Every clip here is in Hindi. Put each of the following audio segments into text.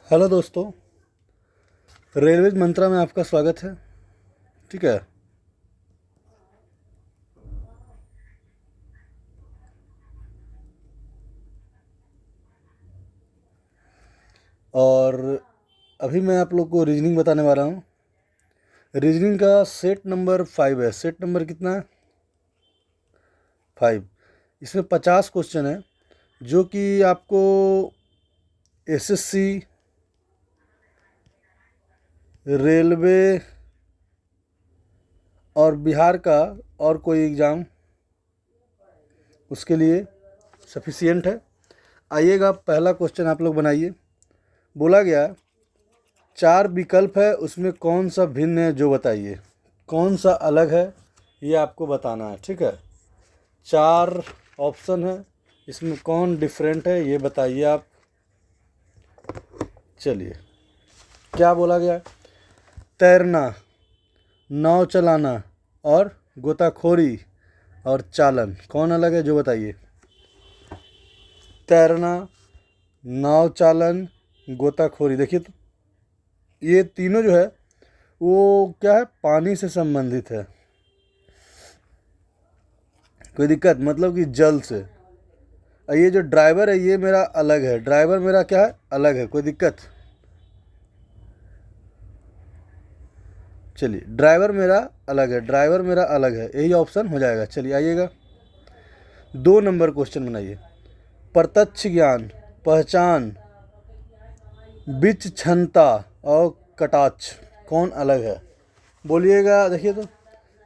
हेलो दोस्तों, रेलवेज मंत्रा में आपका स्वागत है। ठीक है। और अभी मैं आप लोग को रीजनिंग बताने वाला हूँ। रीजनिंग का सेट नंबर 5 है। सेट नंबर कितना है? 5। इसमें 50 क्वेश्चन है जो कि आपको एसएससी, रेलवे और बिहार का और कोई एग्ज़ाम उसके लिए सफिशियंट है। आइएगा, पहला क्वेश्चन आप लोग बनाइए। बोला गया 4 विकल्प है, उसमें कौन सा भिन्न है जो बताइए। कौन सा अलग है ये आपको बताना है। ठीक है। 4 ऑप्शन है, इसमें कौन डिफरेंट है ये बताइए आप। चलिए, क्या बोला गया? तैरना, नाव चलाना और गोताखोरी और चालन, कौन अलग है जो बताइए। तैरना, नाव चालन, गोताखोरी। देखिए तो ये तीनों जो है वो क्या है, पानी से संबंधित है। कोई दिक्कत मतलब कि जल से। और ये जो ड्राइवर है ये मेरा अलग है। ड्राइवर मेरा क्या है, अलग है। कोई दिक्कत? चलिए, ड्राइवर मेरा अलग है, ड्राइवर मेरा अलग है, यही ऑप्शन हो जाएगा। चलिए आइएगा, 2 नंबर क्वेश्चन बनाइए। प्रत्यक्ष ज्ञान, पहचान, विचक्षणता और कटाक्ष, कौन अलग है बोलिएगा। देखिए तो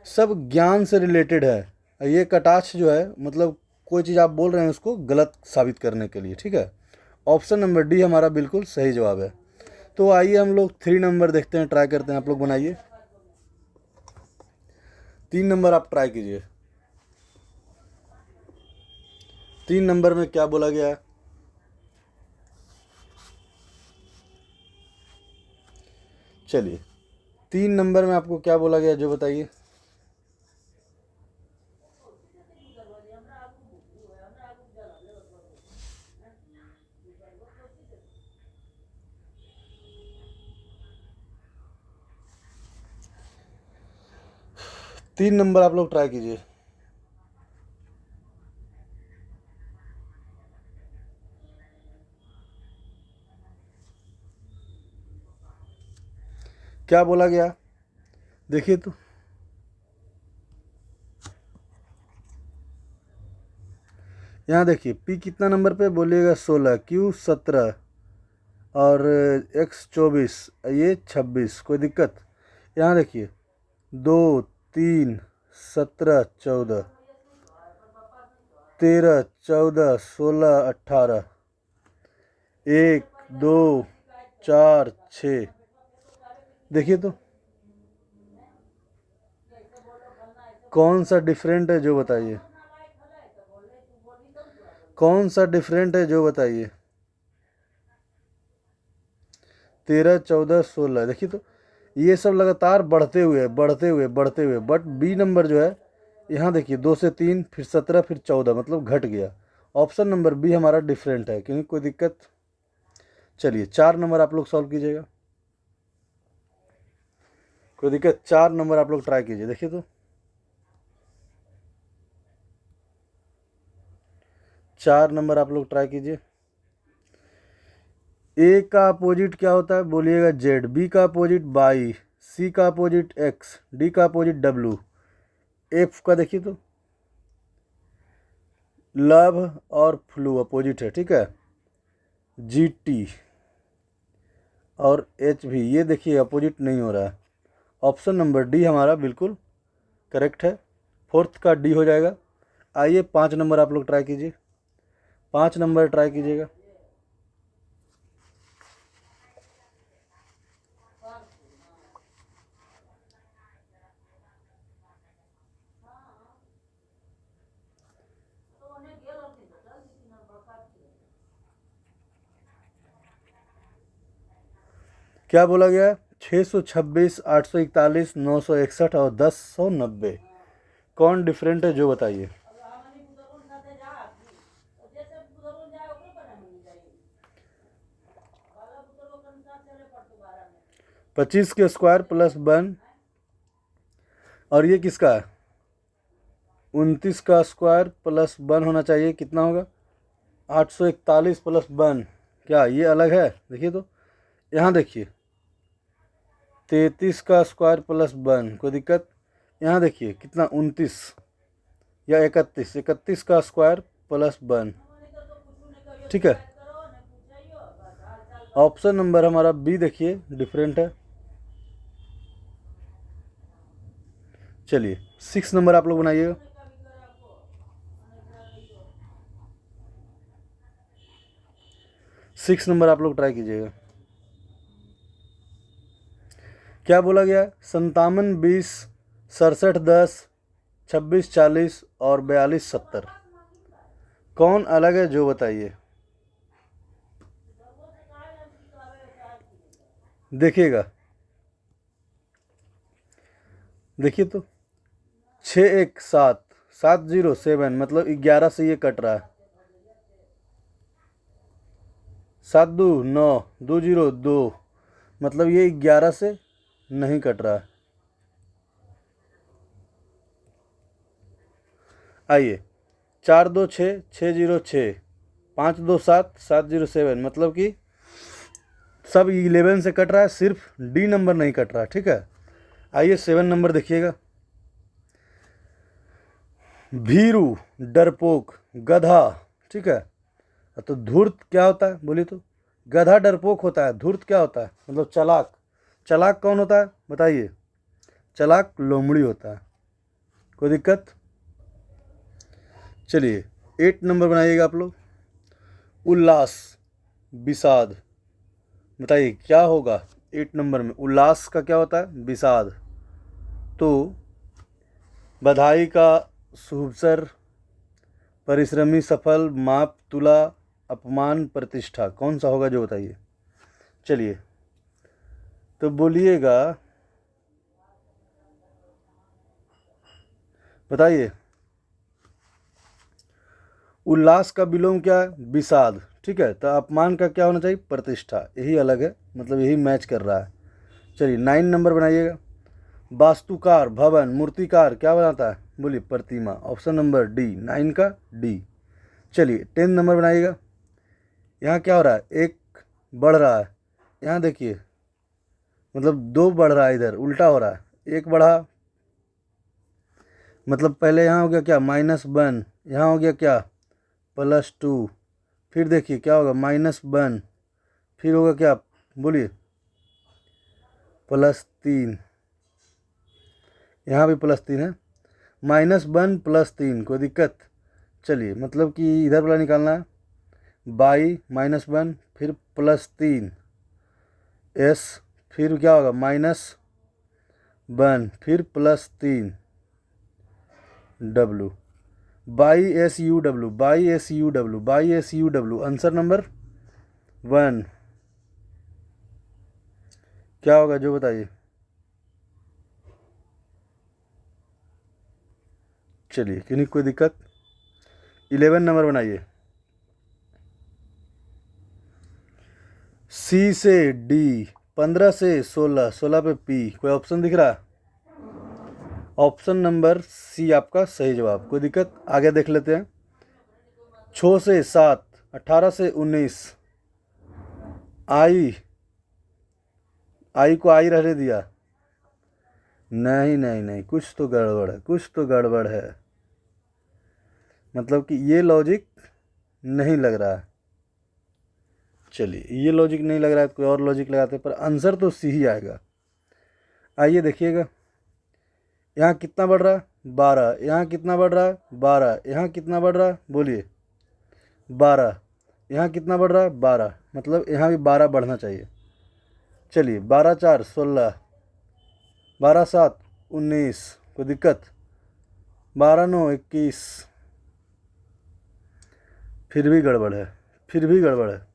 सब ज्ञान से रिलेटेड है। ये कटाक्ष जो है मतलब कोई चीज़ आप बोल रहे हैं उसको गलत साबित करने के लिए। ठीक है। ऑप्शन नंबर डी हमारा बिल्कुल सही जवाब है। तो आइए हम लोग 3 नंबर देखते हैं, ट्राई करते हैं। आप लोग बनाइए। 3 नंबर आप ट्राई कीजिए। 3 नंबर में क्या बोला गया है? चलिए, 3 नंबर में आपको क्या बोला गया जो बताइए। तीन नंबर आप लोग ट्राई कीजिए। क्या बोला गया देखिए तो। यहाँ देखिए, पी कितना नंबर पे बोलिएगा? 16, क्यू 17 और एक्स 24, ये 26। कोई दिक्कत? यहाँ देखिए 2, 3, 17, 14, 13, 14, 16, 18, 1, 2, 4, 6। देखिए तो कौन सा डिफरेंट है जो बताइए। कौन सा डिफरेंट है जो बताइए। 13, 14, 16। देखिए तो ये सब लगातार बढ़ते हुए बढ़ते हुए बढ़ते हुए, बट बी नंबर जो है यहाँ देखिए 2 से 3, फिर 17, फिर 14, मतलब घट गया। ऑप्शन नंबर बी हमारा डिफरेंट है, क्योंकि कोई दिक्कत। चलिए, 4 नंबर आप लोग सॉल्व कीजिएगा। कोई दिक्कत? 4 नंबर आप लोग ट्राई कीजिए। देखिए तो 4 नंबर आप लोग ट्राई कीजिए। ए का अपोजिट क्या होता है बोलिएगा? जेड। बी का अपोजिट वाई। सी का अपोजिट एक्स। डी का अपोजिट डब्लू। एफ का देखिए तो लव और फ्लू अपोजिट है। ठीक है। जी टी और एच भी, ये देखिए अपोजिट नहीं हो रहा है। ऑप्शन नंबर डी हमारा बिल्कुल करेक्ट है। 4th का डी हो जाएगा। आइए 5 नंबर आप लोग ट्राई कीजिए। 5 नंबर ट्राई कीजिएगा। क्या बोला गया? 626, 841, 961 और 1090, कौन डिफरेंट है जो बताइए। 25 के स्क्वायर प्लस 1, और ये किसका है? 29 का स्क्वायर प्लस 1 होना चाहिए, कितना होगा? 841 प्लस 1। क्या ये अलग है? देखिए तो, यहाँ देखिए 33 का स्क्वायर प्लस 1, कोई दिक्कत? यहाँ देखिए कितना, 29 या 31 का स्क्वायर प्लस 1, ठीक है। ऑप्शन नंबर हमारा बी देखिए डिफरेंट है। चलिए 6 नंबर आप लोग बनाइएगा। 6 नंबर आप लोग ट्राई कीजिएगा। क्या बोला गया? 57 20 67 10 26 40 और 42 70, कौन अलग है जो बताइए। देखिएगा, देखिए तो 6 1 7 7 0 7, मतलब 11 से ये कट रहा है। 7 2 9 2 0 2, मतलब ये 11 से नहीं कट रहा है। आइए 4 2 6 6 0 6 5 2 7 7 0 7, मतलब कि सब 11 से कट रहा है, सिर्फ डी नंबर नहीं कट रहा, ठीक है। आइए 7 नंबर देखिएगा। भीरू, डरपोक, गधा, ठीक है। तो धूर्त क्या होता है बोलिए तो? गधा डरपोक होता है, धूर्त क्या होता है? मतलब चालाक। चालाक कौन होता है बताइए? चालाक लोमड़ी होता है। कोई दिक्कत? चलिए 8 नंबर बनाइएगा आप लोग। उल्लास, विषाद, बताइए क्या होगा 8 नंबर में? उल्लास का क्या होता है? विषाद। तो बधाई का शुभसर, परिश्रमी सफल, माप तुला, अपमान प्रतिष्ठा, कौन सा होगा जो बताइए। चलिए तो बोलिएगा, बताइए। उल्लास का विलोम क्या है? विषाद, ठीक है। तो अपमान का क्या होना चाहिए? प्रतिष्ठा। यही अलग है, मतलब यही मैच कर रहा है। चलिए 9 नंबर बनाइएगा। वास्तुकार, भवन, मूर्तिकार क्या बनाता है? बोलिए प्रतिमा। ऑप्शन नंबर डी, 9 का डी। चलिए 10 नंबर बनाइएगा। यहाँ क्या हो रहा है? एक बढ़ रहा है, यहाँ देखिए, मतलब 2 बढ़ रहा है, इधर उल्टा हो रहा है। एक बढ़ा, मतलब पहले यहाँ हो गया क्या? -1, यहाँ हो गया क्या? +2, फिर देखिए क्या होगा? -1, फिर होगा क्या? बोलिए +3, यहाँ भी +3 है। -1 +3, कोई दिक्कत? चलिए, मतलब कि इधर वाला निकालना है। बाई -1, फिर +3 एस, फिर क्या होगा? -1, फिर +3 W, by S U W. Answer number 1 क्या होगा जो बताइए। चलिए किन्हीं कोई दिक्कत? 11 नंबर बनाइए। सी से डी, 15 से 16, 16 पे पी, कोई ऑप्शन दिख रहा है? ऑप्शन नंबर सी आपका सही जवाब। कोई दिक्कत? आगे देख लेते हैं। 6 से 7, 18 से 19, आई, आई को आई रहने दिया। नहीं नहीं नहीं, कुछ तो गड़बड़ है, कुछ तो गड़बड़ है। मतलब कि ये लॉजिक नहीं लग रहा है। चलिए ये लॉजिक नहीं लग रहा है, कोई और लॉजिक लगाते हैं, पर आंसर तो सी ही आएगा। आइए देखिएगा, यहाँ कितना बढ़ रहा है? 12, यहाँ कितना बढ़ रहा है? 12, यहाँ कितना बढ़ रहा है? बोलिए 12, यहाँ कितना बढ़ रहा है? 12, मतलब यहाँ भी 12 बढ़ना चाहिए। चलिए 12 4 16, 12 7 19, कोई दिक्कत? 12 9 21, फिर भी गड़बड़ है, फिर भी गड़बड़ है।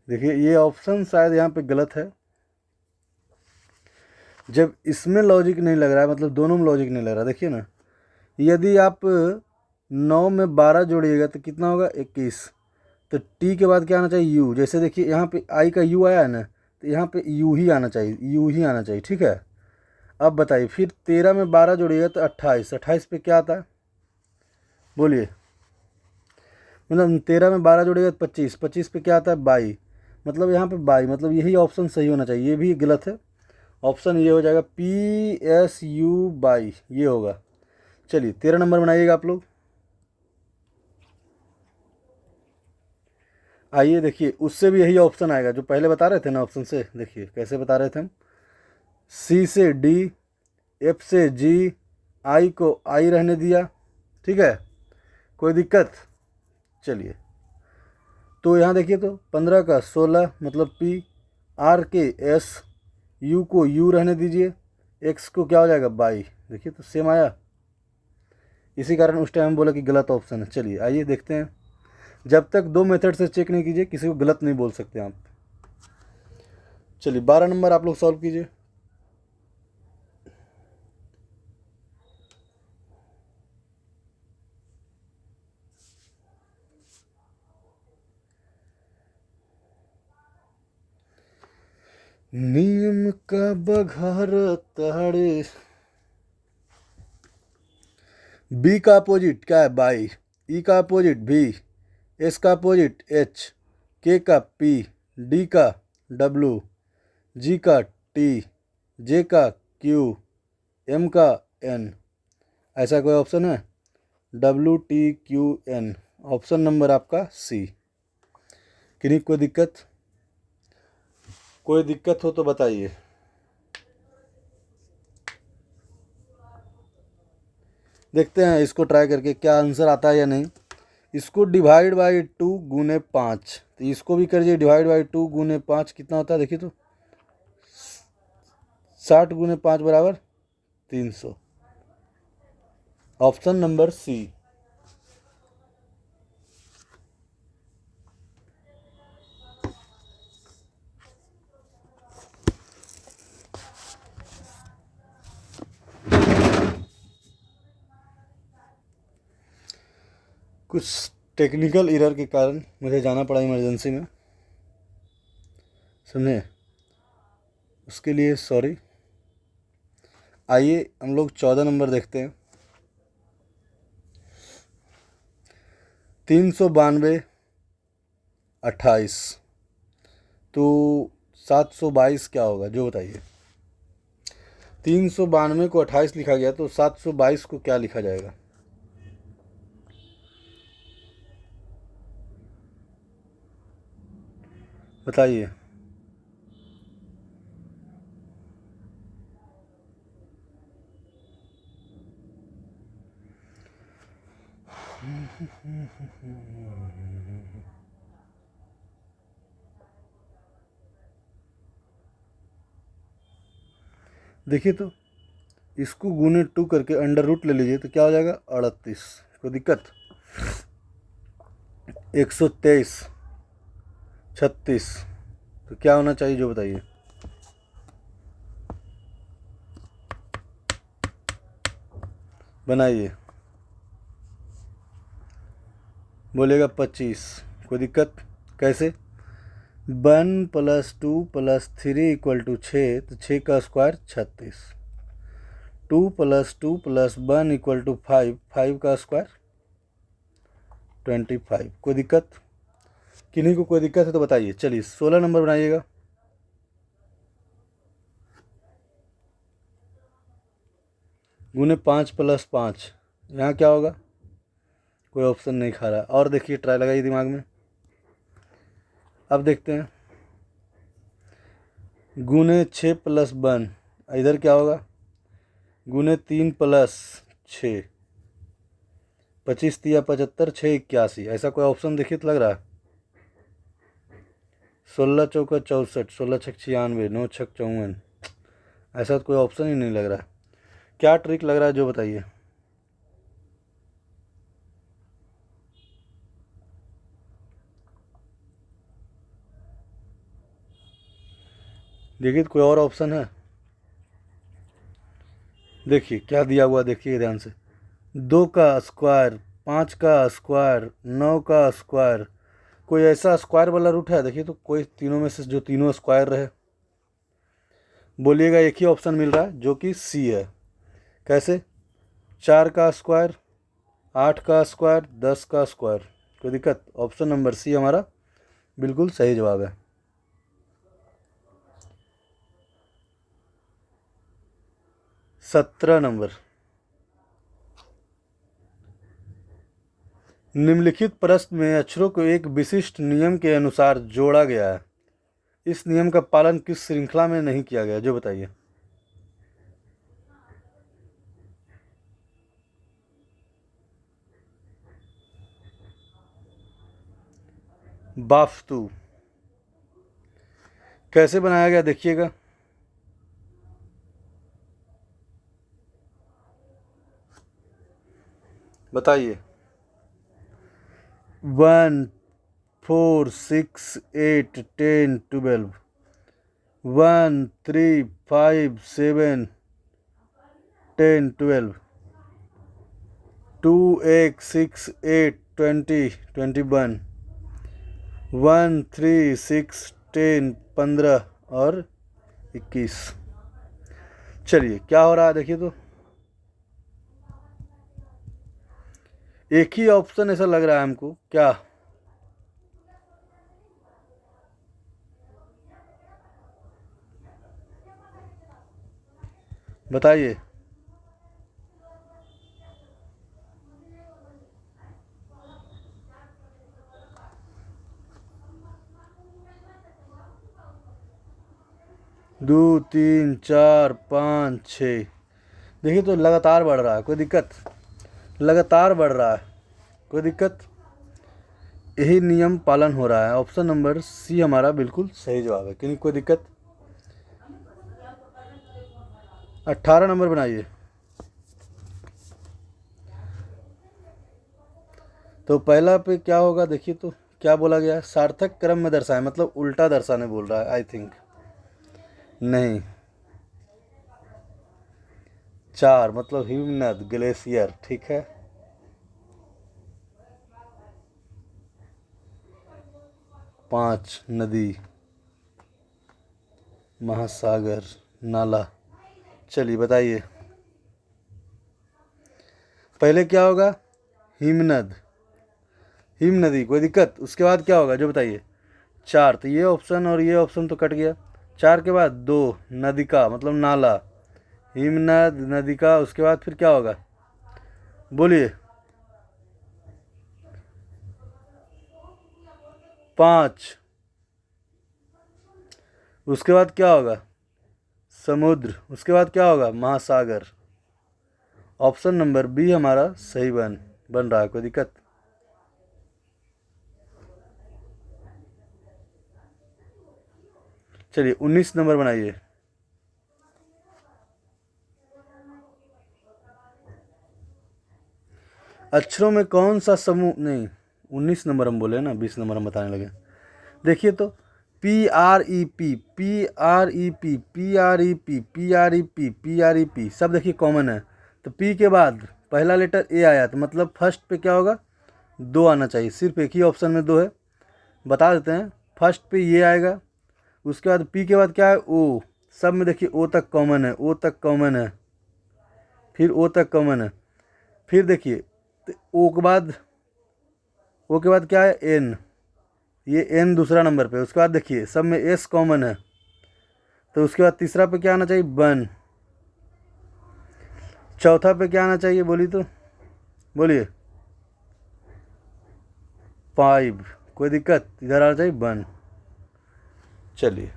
देखिए ये ऑप्शन शायद यहाँ पे गलत है। जब इसमें लॉजिक नहीं लग रहा है, मतलब दोनों में लॉजिक नहीं लग रहा, देखिए ना, यदि आप 9 में 12 जोड़िएगा तो कितना होगा 21। तो टी के बाद क्या आना चाहिए यू। जैसे देखिए यहाँ पे आई का यू आया है ना, तो यहाँ पे यू ही आना चाहिए, यू ही आना चाहिए, ठीक है। अब बताइए फिर 13 में 12 जोड़िएगा तो 28, 28 पे क्या आता है बोलिए। मतलब 13 में 12 जोड़िएगा तो 25, 25 पे क्या आता है 22। मतलब यहाँ पे 22, मतलब यही ऑप्शन सही होना चाहिए, ये भी गलत है। ऑप्शन ये हो जाएगा PSU22, ये होगा। चलिए 13 नंबर बनाइएगा आप लोग। आइए देखिए उससे भी यही ऑप्शन आएगा जो पहले बता रहे थे ना ऑप्शन से। देखिए कैसे बता रहे थे हम, C से D, F से G, I को I रहने दिया, ठीक है, कोई दिक्कत। चलिए तो यहाँ देखिए तो 15 का 16 मतलब P, R के S, U को U रहने दीजिए, X को क्या हो जाएगा 22। देखिए तो सेम आया, इसी कारण उस टाइम बोला कि गलत ऑप्शन है। चलिए आइए देखते हैं। जब तक दो मेथड से चेक नहीं कीजिए किसी को गलत नहीं बोल सकते आप। चलिए 12 नंबर आप लोग सॉल्व कीजिए। नियम का बघार ताड़े। बी का अपोजिट क्या है बाई, ई का अपोजिट भी, एस का अपोजिट एच, के का पी, डी का डब्लू, जी का टी, जे का क्यू, एम का एन। ऐसा कोई ऑप्शन है WTQN। ऑप्शन नंबर आपका सी। किन्हीं कोई दिक्कत, कोई दिक्कत हो तो बताइए। देखते हैं इसको ट्राई करके क्या आंसर आता है या नहीं। इसको डिवाइड बाई 2 गुने 5, तो इसको भी करिए डिवाइड बाई 2 गुने 5, कितना होता है देखिए तो 60 गुने 5 बराबर 300। Option number C. कुछ टेक्निकल एरर के कारण मुझे जाना पड़ा इमरजेंसी में, समझे, उसके लिए सॉरी। आइए हम लोग 14 नंबर देखते हैं। 392 28, तो 722 क्या होगा जो बताइए। 392 को 28 लिखा गया तो 722 को क्या लिखा जाएगा। बताइए। देखिए तो इसको गुने 2 करके अंडर रूट ले लीजिए तो क्या हो जाएगा 38। कोई दिक्कत। 123 36, तो क्या होना चाहिए जो बताइए। बनाइए, बोलेगा 25। कोई दिक्कत। कैसे 1 + 2 + 3 = 6, तो 6 का स्क्वायर 36। 2 + 2 + 1 = 5, 5 का स्क्वायर 25। कोई दिक्कत। किन्हीं को कोई दिक्कत है तो बताइए। चलिए 16 नंबर बनाइएगा। गुने 5 + 5, यहाँ क्या होगा, कोई ऑप्शन नहीं खा रहा। और देखिए ट्राई लगाइए दिमाग में। अब देखते हैं गुने 6 + 1, इधर क्या होगा गुने 3 + 6, 25 × 75, 6 × 81। ऐसा कोई ऑप्शन देखिए तो लग रहा है। 16 × 4 = 64, 16 × 6 = 96, 9 × 6 = 54। ऐसा तो कोई ऑप्शन ही नहीं लग रहा है। क्या ट्रिक लग रहा है जो बताइए। देखिए तो कोई और ऑप्शन है? देखिए क्या दिया हुआ, देखिए ध्यान से। 2 का स्क्वायर, 5 का स्क्वायर, 9 का स्क्वायर। कोई ऐसा स्क्वायर वाला रूट है? देखिए तो कोई तीनों में से जो तीनों स्क्वायर रहे। बोलिएगा एक ही ऑप्शन मिल रहा है जो कि सी है। कैसे? 4 का स्क्वायर, 8 का स्क्वायर, 10 का स्क्वायर। कोई दिक्कत? ऑप्शन नंबर सी हमारा बिल्कुल सही जवाब है। 17 नंबर। निम्नलिखित प्रश्न में अक्षरों को एक विशिष्ट नियम के अनुसार जोड़ा गया है। इस नियम का पालन किस श्रृंखला में नहीं किया गया, जो बताइए। वास्तु। कैसे बनाया गया देखिएगा। बताइए। 1 4 6 8 10 12, 1 3 5 7 10 12, 2 8 6 8 20 21, 1 3 6 10 15 और 21। चलिए क्या हो रहा है देखिए तो। एक ही ऑप्शन ऐसा लग रहा है हमको, क्या? बताइए। दो, 3, 4, 5, 6। देखिए तो लगातार बढ़ रहा है। कोई दिक्कत? लगातार बढ़ रहा है। कोई दिक्कत? यही नियम पालन हो रहा है। ऑप्शन नंबर सी हमारा बिल्कुल सही जवाब है। क्योंकि कोई दिक्कत? 18 नंबर बनाइए। तो पहला पे क्या होगा देखिए तो। क्या बोला गया है? सार्थक क्रम में दर्शाए, मतलब उल्टा दर्शाने बोल रहा है आई थिंक। नहीं। 4 मतलब हिमनद, ग्लेशियर। ठीक है। 5 नदी, महासागर, नाला। चलिए बताइए। पहले क्या होगा? हिमनद, हिम नदी। कोई दिक्कत? उसके बाद क्या होगा जो बताइए। 4, तो ये ऑप्शन और ये ऑप्शन तो कट गया। 4 के बाद 2 नदिका, मतलब नाला, हिमनद नदिका। उसके बाद फिर क्या होगा बोलिए। 5। उसके बाद क्या होगा? समुद्र। उसके बाद क्या होगा? महासागर। ऑप्शन नंबर बी हमारा सही बन रहा है। कोई दिक्कत? चलिए 19 नंबर बनाइए। अक्षरों में कौन सा समूह, नहीं 19 नंबर हम बोले ना, 20 नंबर हम बताने लगे। देखिए तो PREP, PREP, PREP, PREP, PREP सब देखिए कॉमन है। तो P के बाद पहला लेटर A आया, तो मतलब फर्स्ट पे क्या होगा? 2 आना चाहिए। सिर्फ एक ही ऑप्शन में 2 है। बता देते हैं। फर्स्ट पे ये आएगा। उसके बाद P के बाद क्या है? O। सब में देखिए O तक कॉमन है, O तक कॉमन है, फिर O तक कॉमन है। फिर देखिए O के बाद क्या है? N। ये N दूसरा नंबर पे। उसके बाद देखिए सब में S कॉमन है। तो उसके बाद तीसरा पे क्या आना चाहिए? 1। चौथा पे क्या आना चाहिए बोली तो, बोलिए। 5। कोई दिक्कत? इधर आना चाहिए 1। चलिए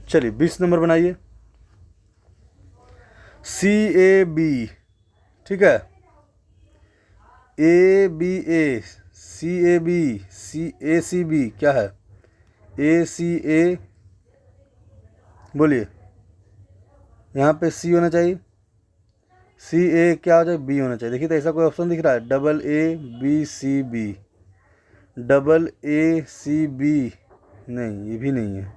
चलिए 20 नंबर बनाइए। CAB। ठीक है। ABA, CAB, ACB क्या है? ACA। बोलिए। यहाँ पे C होना चाहिए। CA क्या हो जाए? B होना चाहिए। देखिए तो ऐसा कोई ऑप्शन दिख रहा है? AA BCB। Double A C B, नहीं ये भी नहीं है,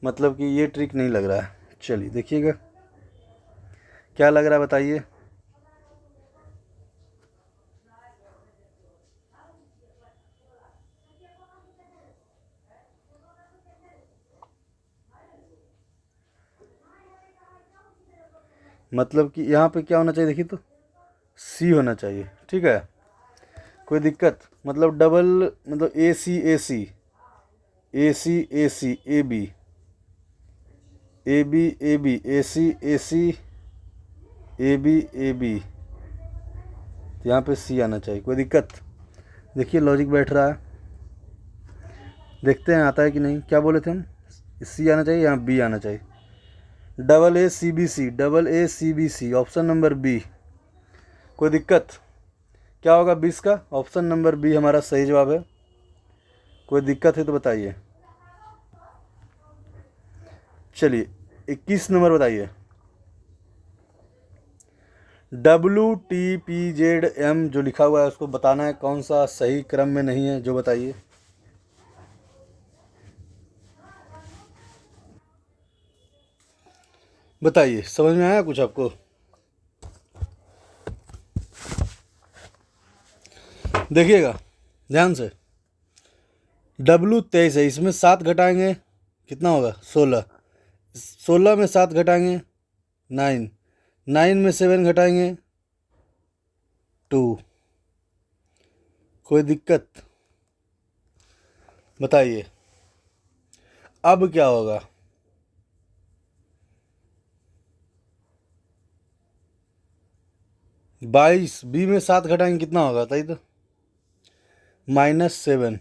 मतलब कि ये ट्रिक नहीं लग रहा है। चलिए देखिएगा क्या लग रहा है, बताइए। मतलब कि यहाँ पे क्या होना चाहिए, देखिए तो सी होना चाहिए, ठीक है। कोई दिक्कत, मतलब डबल, मतलब A C A C, A C A C, A B A B, A B A C A C, A B A B, यहाँ पे सी आना चाहिए। कोई दिक्कत, देखिए लॉजिक बैठ रहा है, देखते हैं आता है कि नहीं। क्या बोले थे हम, सी आना चाहिए, यहाँ बी आना चाहिए। Double A C B C, double A C B C, option number B. कोई दिक्कत, क्या होगा 20 का, ऑप्शन नंबर बी हमारा सही जवाब है। कोई दिक्कत है तो बताइए। चलिए 21 नंबर बताइए। WTPZM जो लिखा हुआ है उसको बताना है कौन सा सही क्रम में नहीं है, जो बताइए। बताइए, समझ में आया कुछ आपको? देखिएगा ध्यान से, W23 है, इसमें 7 घटाएंगे कितना होगा, 16। 16 में 7 घटाएंगे 9, 9 में 7 घटाएंगे 2। कोई दिक्कत, बताइए अब क्या होगा। 22, बी में 7 घटाएंगे कितना होगा बताइए तो, -7।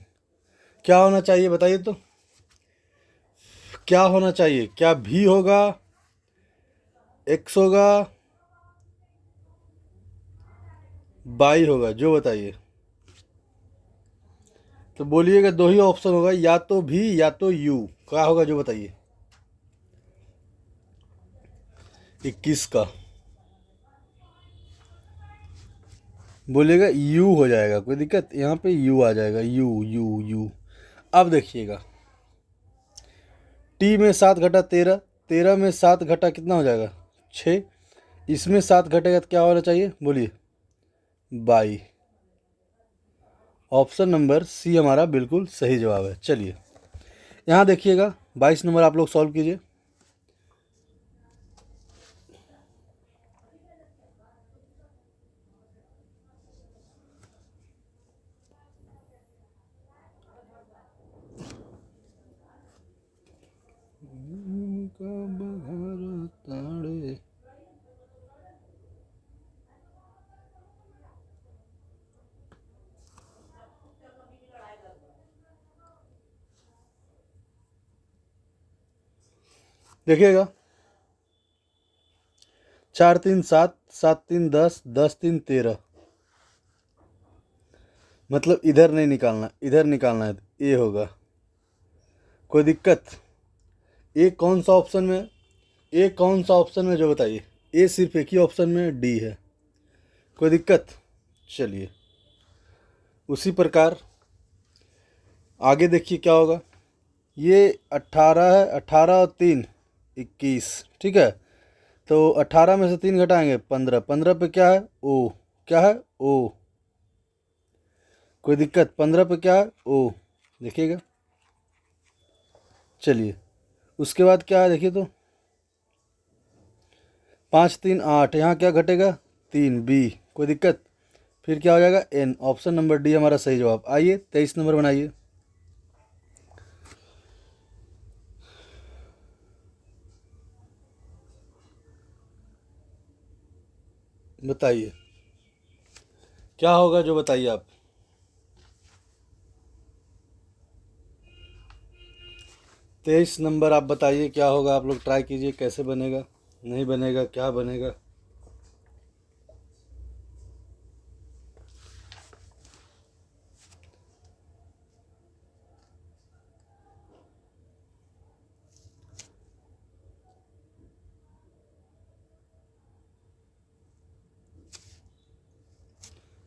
क्या होना चाहिए बताइए तो, क्या होना चाहिए, क्या भी होगा, एक्स होगा, बाई होगा, जो बताइए। तो बोलिएगा, दो ही ऑप्शन होगा, या तो भी या तो यू। क्या होगा जो बताइए। 21 का बोलिएगा यू हो जाएगा, कोई दिक्कत, यहाँ पे यू आ जाएगा, यू यू यू। अब देखिएगा, टी में 7 घटा 13, 13 में 7 घटा कितना हो जाएगा 6, इसमें 7 घटेगा तो क्या होना चाहिए बोलिए, 22। ऑप्शन नंबर सी हमारा बिल्कुल सही जवाब है। चलिए यहाँ देखिएगा 22 नंबर आप लोग सॉल्व कीजिए। देखिएगा 4 3 7, 7 3 10, 10 3 13, मतलब इधर नहीं निकालना, इधर निकालना है, ए होगा। कोई दिक्कत, ए कौन सा ऑप्शन में, ए कौन सा ऑप्शन में जो बताइए, ए सिर्फ एक ही ऑप्शन में, डी है। कोई दिक्कत, चलिए उसी प्रकार आगे देखिए क्या होगा। ये 18 है, 18 और 3 21, ठीक है। तो 18 में से 3 घटाएंगे 15, 15 पे क्या है ओ, क्या है ओ। कोई दिक्कत, 15 पे क्या है ओ, देखिएगा। चलिए उसके बाद क्या है देखिए तो, 5 3 8, यहाँ क्या घटेगा 3, बी। कोई दिक्कत, फिर क्या हो जाएगा एन, ऑप्शन नंबर डी हमारा सही जवाब। आइए 23 नंबर बनाइए। बताइए क्या होगा जो बताइए आप। 23 नंबर आप बताइए क्या होगा, आप लोग ट्राई कीजिए, कैसे बनेगा, नहीं बनेगा, क्या बनेगा।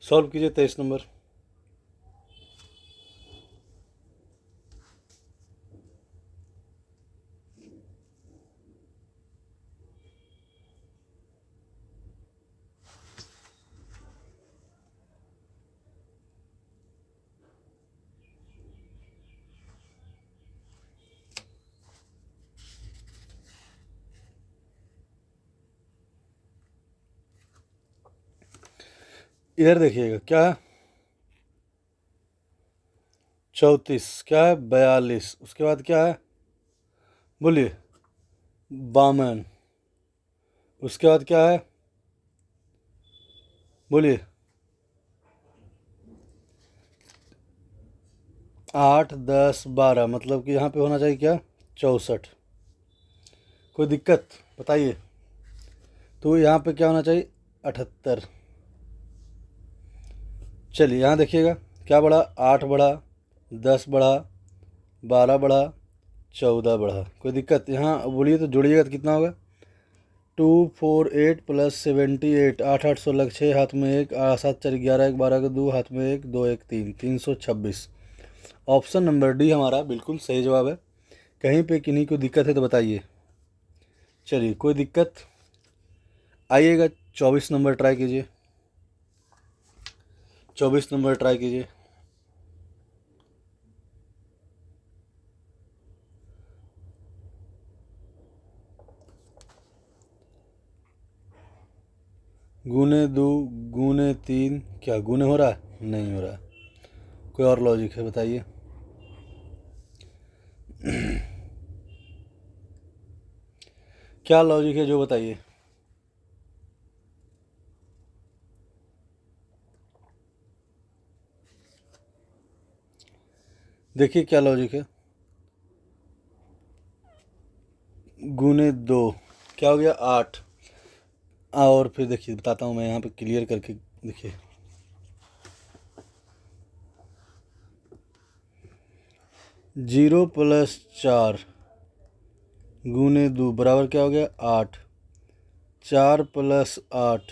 सॉल्व कीजिए 23 नंबर। इधर देखिएगा क्या है, 34, क्या है 42, उसके बाद क्या है बोलिए 52, उसके बाद क्या है बोलिए 8, 10, 12, मतलब कि यहाँ पे होना चाहिए क्या 64। कोई दिक्कत बताइए। तो यहाँ पे क्या होना चाहिए 78। चलिए यहाँ देखिएगा क्या बढ़ा, 8 बढ़ा, 10 बढ़ा, 12 बढ़ा, 14 बढ़ा। कोई दिक्कत, यहाँ बोलिए तो जोड़िएगा तो कितना होगा 248 + 78, 8 8 16 6 हाथ में एक, 7 4 11 1 12 2 हाथ में एक, 2 1 3, 326। ऑप्शन नंबर डी हमारा बिल्कुल सही जवाब है। कहीं पे किन्हीं को दिक्कत है तो बताइए। चलिए कोई दिक्कत, आइएगा 24 नंबर ट्राई कीजिए, 24 नंबर ट्राई कीजिए। गुने 2 गुने 3, क्या गुने हो रहा है, नहीं हो रहा है। कोई और लॉजिक है बताइए। क्या लॉजिक है जो बताइए। देखिए क्या लॉजिक है, गुने 2 क्या हो गया 8। और फिर देखिए बताता हूँ मैं यहाँ पे क्लियर करके, देखिए 0 + 4 गुने 2 बराबर क्या हो गया 8। 4 + 8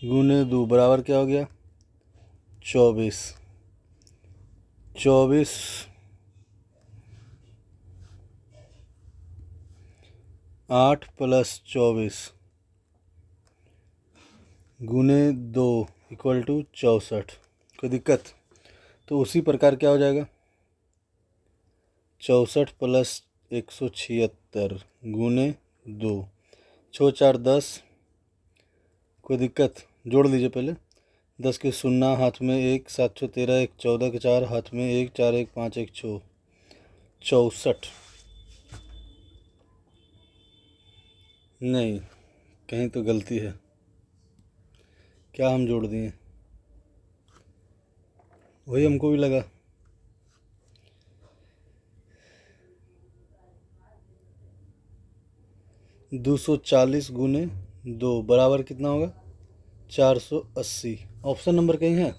गुने 2 बराबर क्या हो गया 24। 24 8 + 24 गुने 2 = 64। कोई दिक्कत, तो उसी प्रकार क्या हो जाएगा 64 + 176 गुने 2, 6 4 10। कोई दिक्कत, जोड़ लीजिए पहले, 10 के शून्ना हाथ में एक, 7 6 13 1 14 के 4 हाथ में एक, 4 1 5 1 6, 64। नहीं, कहीं तो गलती है, क्या हम जोड़ दिए, वही हमको भी लगा। दो 240 गुने 2 बराबर कितना होगा 480। ऑप्शन नंबर कहीं है,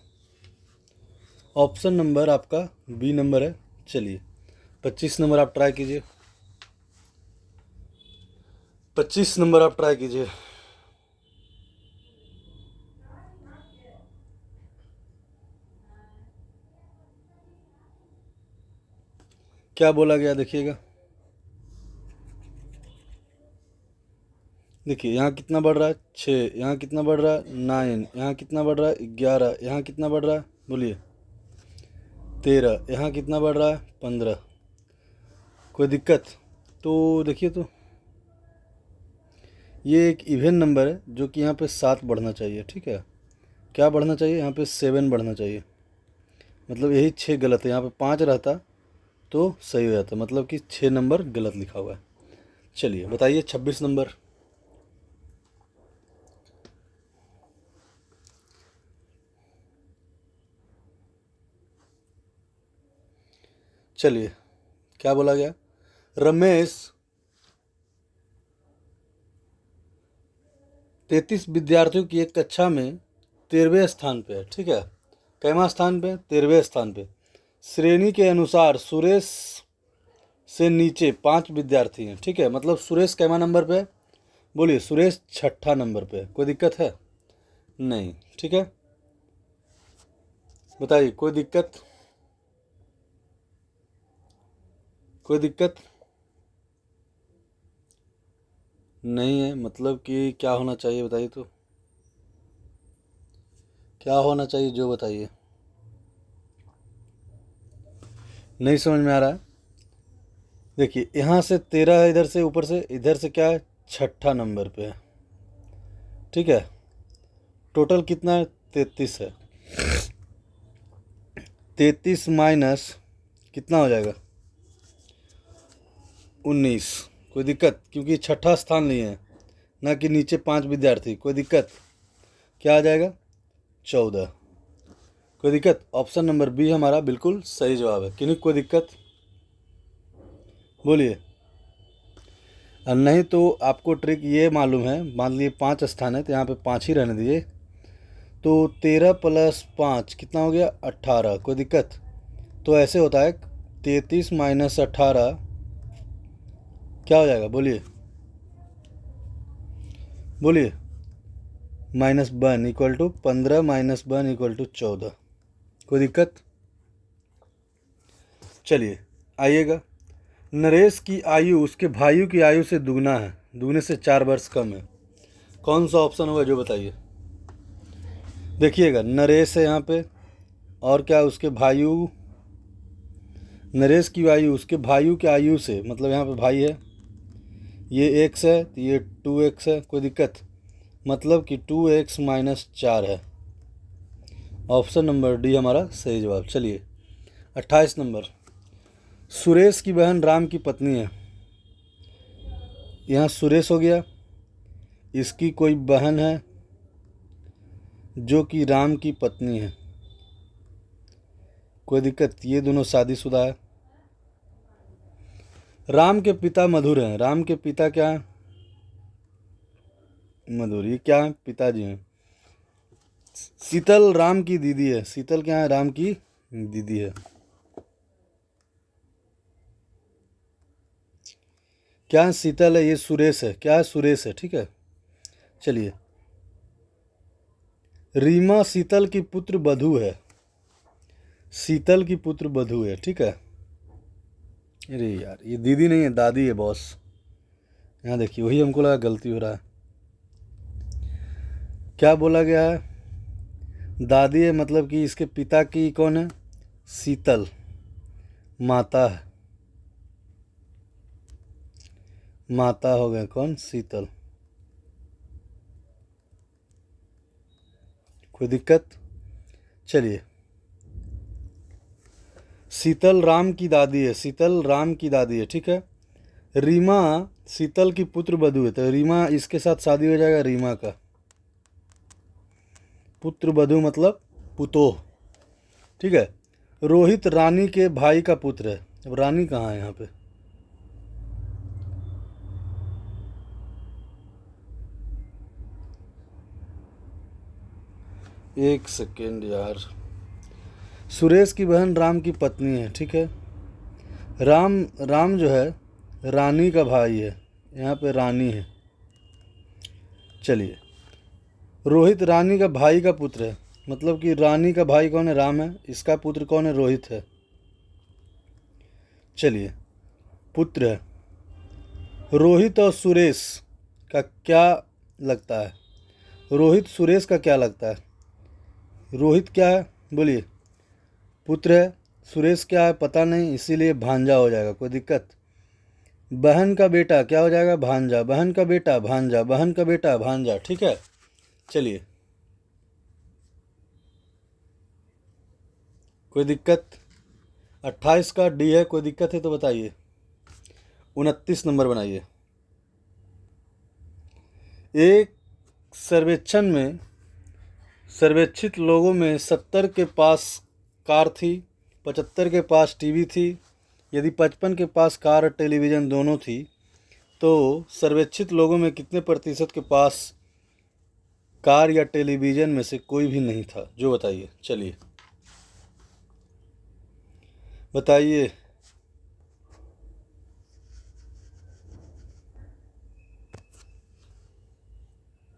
ऑप्शन नंबर आपका बी नंबर है। चलिए 25 नंबर आप ट्राई कीजिए, 25 नंबर आप ट्राई कीजिए। क्या बोला गया देखिएगा, देखिए यहाँ कितना बढ़ रहा है 6, यहाँ कितना बढ़ रहा है 9, यहाँ कितना बढ़ रहा है 11, यहाँ कितना बढ़ रहा है बोलिए 13, यहाँ कितना बढ़ रहा है 15। कोई दिक्कत, तो देखिए तो ये एक इवन नंबर है जो कि यहाँ पे 7 बढ़ना चाहिए, ठीक है। क्या बढ़ना चाहिए यहाँ पे 7 बढ़ना चाहिए, मतलब यही 6 गलत है, यहाँ पे 5 रहता तो सही हो जाता, मतलब कि 6 नंबर गलत लिखा हुआ है। चलिए बताइए 26 नंबर। चलिए क्या बोला गया, रमेश 33 विद्यार्थियों की एक कक्षा में 13वें स्थान पे है, ठीक है। कैमा स्थान पे 13वें स्थान पे, श्रेणी के अनुसार सुरेश से नीचे 5 विद्यार्थी हैं, ठीक है। मतलब सुरेश कैमा नंबर पे है बोलिए, सुरेश 6ठा नंबर पे है। कोई दिक्कत है नहीं, ठीक है। बताइए कोई दिक्कत, कोई दिक्कत नहीं है, मतलब कि क्या होना चाहिए बताइए तो, क्या होना चाहिए जो बताइए, नहीं समझ में आ रहा है। देखिए यहाँ से 13 है, इधर से क्या है 6ठा नंबर पे है, ठीक है। टोटल कितना है 33 है। 33 माइनस कितना हो जाएगा 19। कोई दिक्कत, क्योंकि छठा स्थान लिए हैं ना कि नीचे 5 विद्यार्थी। कोई दिक्कत, क्या आ जाएगा 14। कोई दिक्कत, ऑप्शन नंबर बी हमारा बिल्कुल सही जवाब है। किन्हीं कोई दिक्कत बोलिए। और नहीं तो आपको ट्रिक ये मालूम है, मान लीजिए 5 स्थान है तो यहाँ पे 5 ही रहने दीजिए। तो 13 + 5 कितना हो गया 18। कोई दिक्कत, तो ऐसे होता है 33 माइनस 18 क्या हो जाएगा बोलिए बोलिए। -1 equal to 15 minus 1 equal to 14। कोई दिक्कत। चलिए आइएगा, नरेश की आयु उसके भाइयों की आयु से दुगना है, दुगने से 4 वर्ष कम है। कौन सा ऑप्शन होगा जो बताइए। देखिएगा, नरेश है यहाँ पे, और क्या उसके भाइयों, नरेश की आयु उसके भाइयों की आयु से, मतलब यहाँ पे भाई है, ये x है तो ये 2x है। कोई दिक्कत, मतलब कि 2x माइनस 4 है। ऑप्शन नंबर डी हमारा सही जवाब। चलिए 28 नंबर, सुरेश की बहन राम की पत्नी है। यहाँ सुरेश हो गया, इसकी कोई बहन है जो कि राम की पत्नी है। कोई दिक्कत, ये दोनों शादीशुदा है। राम के पिता मधुर हैं। राम के पिता क्या हैं, मधुर। ये क्या है, पिताजी हैं। शीतल राम की दीदी है। शीतल क्या है, राम की दीदी है। क्या है, शीतल है, ये सुरेश है। क्या है, सुरेश है। ठीक है, चलिए। रीमा शीतल की पुत्र बधू है। शीतल की पुत्र बधू है, ठीक है। अरे यार, ये दीदी नहीं है, दादी है बॉस। यहाँ देखिए, वही हमको लगा गलती हो रहा है। क्या बोला गया है, दादी है, मतलब कि इसके पिता की कौन है, शीतल माता है। माता हो गए कौन, शीतल। कोई दिक्कत। चलिए, शीतल राम की दादी है। शीतल राम की दादी है, ठीक है। रीमा शीतल की पुत्र बधू है, तो रीमा इसके साथ शादी हो जाएगा, रीमा का। पुत्र बधू मतलब पुतोह, ठीक है। रोहित रानी के भाई का पुत्र है। अब रानी कहाँ है यहाँ पे, एक सेकेंड यार। सुरेश की बहन राम की पत्नी है, ठीक है। राम राम जो है रानी का भाई है, यहाँ पे रानी है। चलिए, रोहित रानी का भाई का पुत्र है, मतलब कि रानी का भाई कौन है, राम है, इसका पुत्र कौन है, रोहित है। चलिए, पुत्र है। रोहित और सुरेश का क्या लगता है, रोहित सुरेश का क्या लगता है। रोहित क्या है बोलिए, पुत्र है। सुरेश क्या है पता नहीं, इसीलिए भांजा हो जाएगा। कोई दिक्कत। बहन का बेटा क्या हो जाएगा, भांजा। बहन का बेटा भांजा, बहन का बेटा भांजा, ठीक है। चलिए, कोई दिक्कत। 28 का डी है, कोई दिक्कत है तो बताइए। 29 नंबर बनाइए। एक सर्वेक्षण में सर्वेक्षित लोगों में 70 के पास कार थी, 75 के पास टीवी थी। यदि 55 के पास कार और टेलीविज़न दोनों थी, तो सर्वेक्षित लोगों में कितने प्रतिशत के पास कार या टेलीविज़न में से कोई भी नहीं था, जो बताइए। चलिए बताइए।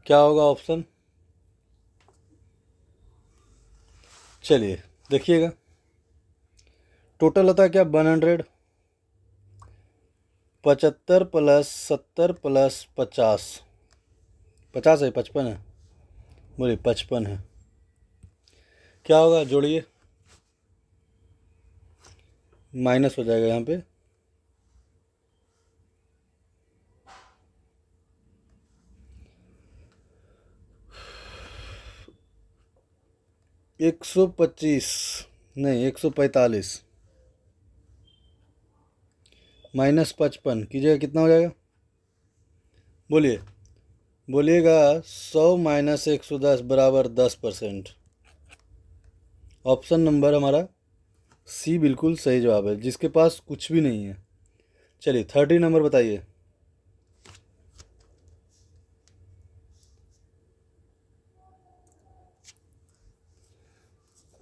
क्या होगा ऑप्शन, चलिए देखिएगा। टोटल होता है क्या 100, 75 + 70 + 50। 50 है, 55 है, बोलिए 55 है। क्या होगा जोड़िए, माइनस हो जाएगा यहाँ पे। 125 नहीं 145 -55 कीजिएगा, कितना हो जाएगा? बोलिए, बोलिएगा। 100 - 110 बराबर 10%। ऑप्शन नंबर हमारा सी बिल्कुल सही जवाब है, जिसके पास कुछ भी नहीं है। चलिए 30 नंबर बताइए।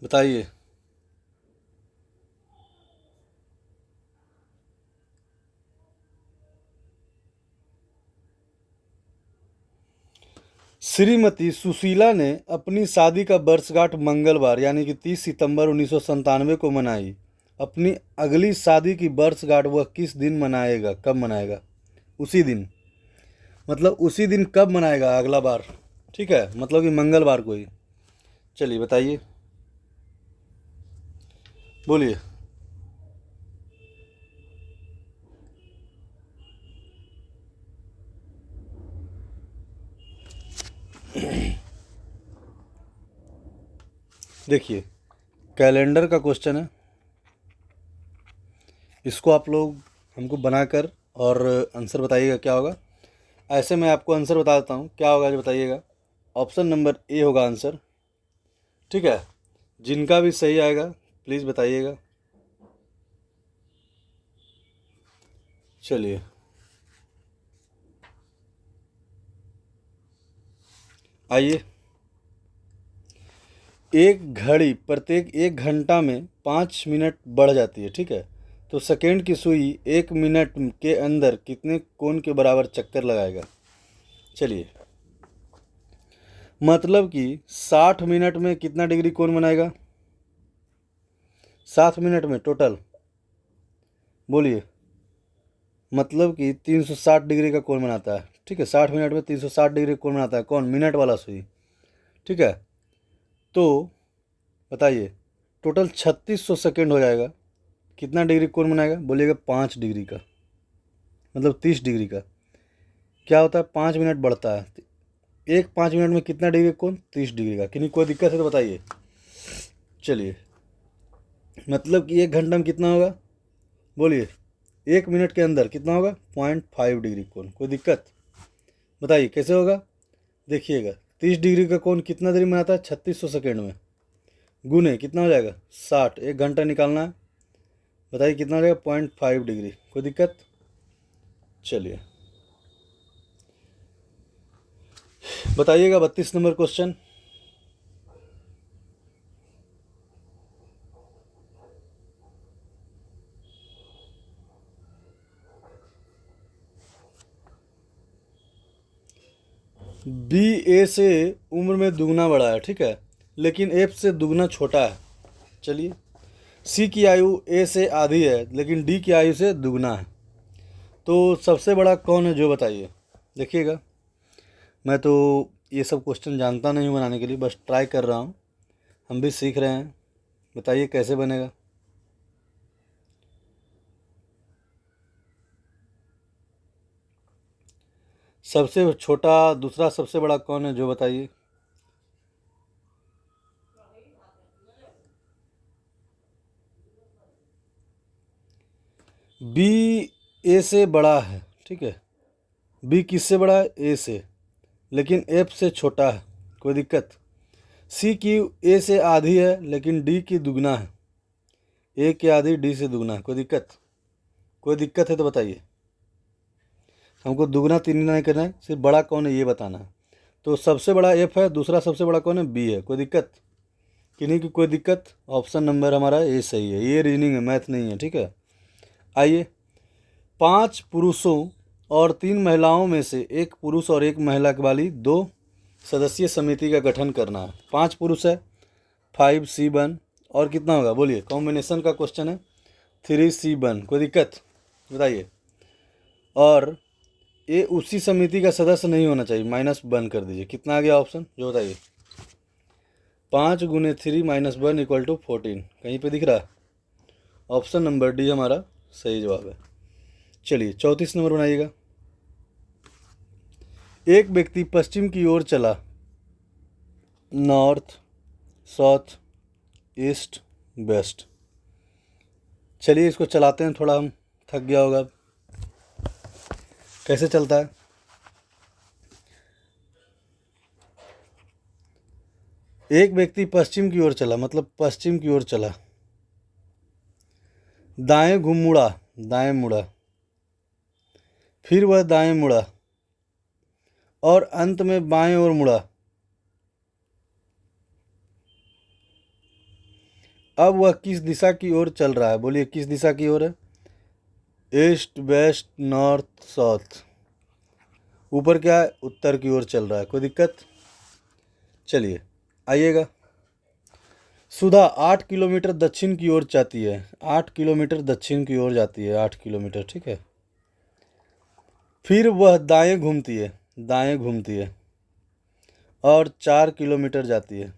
बताइए। श्रीमती सुशीला ने अपनी शादी का वर्षगांठ मंगलवार यानी कि 30 सितंबर 1997 को मनाई। अपनी अगली शादी की वर्षगांठ वह किस दिन मनाएगा, कब मनाएगा? उसी दिन, मतलब उसी दिन कब मनाएगा अगला बार, ठीक है, मतलब कि मंगलवार को ही। चलिए बताइए, बोलिए। देखिए, कैलेंडर का क्वेश्चन है, इसको आप लोग हमको बनाकर और आंसर बताइएगा क्या होगा। ऐसे मैं आपको आंसर बता देता हूँ क्या होगा, जो बताइएगा। ऑप्शन नंबर ए होगा आंसर, ठीक है। जिनका भी सही आएगा प्लीज़ बताइएगा। चलिए, आइए। एक घड़ी प्रत्येक 1 घंटा में 5 मिनट बढ़ जाती है, ठीक है। तो सेकेंड की सुई 1 मिनट के अंदर कितने कोण के बराबर चक्कर लगाएगा? चलिए, मतलब कि 60 मिनट में कितना डिग्री कोण बनाएगा? 7 मिनट में टोटल, बोलिए। मतलब कि 360 डिग्री का कोण बनाता है, ठीक है। 60 मिनट में 360 डिग्री कोण बनाता है, कौन? मिनट वाला सुई, ठीक है। तो बताइए, टोटल 3600 सेकेंड हो जाएगा। कितना डिग्री कोण बनाएगा? बोलिएगा 5 डिग्री का, मतलब 30 डिग्री का। क्या होता है? 5 मिनट बढ़ता है, एक 5 मिनट में कितना डिग्री कोण? 30 डिग्री का। किन्हीं कोई दिक्कत है तो बताइए। चलिए, मतलब कि 1 घंटा में कितना होगा? बोलिए, 1 मिनट के अंदर कितना होगा? 0.5 डिग्री कोण। कोई दिक्कत? बताइए कैसे होगा। देखिएगा, 30 डिग्री का कोण कितना देरी में आता है? 3600 सेकेंड में। गुने कितना हो जाएगा? 60। 1 घंटा निकालना है, बताइए कितना हो जाएगा? 0.5 डिग्री। कोई दिक्कत? चलिए बताइएगा 32 नंबर क्वेश्चन। बी ए से उम्र में दुगना बड़ा है, ठीक है, लेकिन एफ से दुगना छोटा है। चलिए, सी की आयु ए से आधी है लेकिन डी की आयु से दुगना है। तो सबसे बड़ा कौन है, जो बताइए। देखिएगा, मैं तो ये सब क्वेश्चन जानता नहीं हूँ बनाने के लिए, बस ट्राई कर रहा हूँ, हम भी सीख रहे हैं। बताइए कैसे बनेगा। सबसे छोटा दूसरा सबसे बड़ा कौन है, जो बताइए। बी ए से बड़ा है, ठीक है। बी किससे बड़ा है? ए से, लेकिन एफ से छोटा है। कोई दिक्कत? सी की ए से आधी है लेकिन डी की दुगना है। ए की आधी डी से दुगना है। कोई दिक्कत? कोई दिक्कत है तो बताइए। हमको दुगना तिगुना नहीं करना है, सिर्फ बड़ा कौन है ये बताना है। तो सबसे बड़ा एफ है, दूसरा सबसे बड़ा कौन है? बी है। कोई दिक्कत? किन्हीं की कोई दिक्कत? ऑप्शन नंबर हमारा ए सही है। ये रीजनिंग है, मैथ नहीं है, ठीक है। आइए, 5 पुरुषों और 3 महिलाओं में से एक पुरुष और एक महिला वाली 2 सदस्यीय समिति का गठन करना है। 5 पुरुष है, 5C1, और कितना होगा? बोलिए, कॉम्बिनेशन का क्वेश्चन है, 3C1। कोई दिक्कत? बताइए। और ये उसी समिति का सदस्य नहीं होना चाहिए, -1 कर दीजिए। कितना आ गया ऑप्शन, जो बताइए। 5 × 3 - 1 = 14। कहीं पे दिख रहा है? ऑप्शन नंबर डी हमारा सही जवाब है। चलिए 34 नंबर बनाइएगा। एक व्यक्ति पश्चिम की ओर चला, नॉर्थ, साउथ, ईस्ट वेस्ट। चलिए इसको चलाते हैं, थोड़ा हम थक गया होगा। कैसे चलता है? एक व्यक्ति पश्चिम की ओर चला, मतलब पश्चिम की ओर चला, दाएं मुड़ा, दाएं मुड़ा, फिर वह दाएं मुड़ा और अंत में बाएं ओर मुड़ा। अब वह किस दिशा की ओर चल रहा है? बोलिए किस दिशा की ओर है? East west north south. ऊपर क्या है? उत्तर की ओर चल रहा है। कोई दिक्कत? चलिए आइएगा। सुधा 8 किलोमीटर दक्षिण की ओर जाती है, 8 किलोमीटर दक्षिण की ओर जाती है, 8 किलोमीटर, ठीक है। फिर वह दाएं घूमती है, दाएं घूमती है और 4 किलोमीटर जाती है।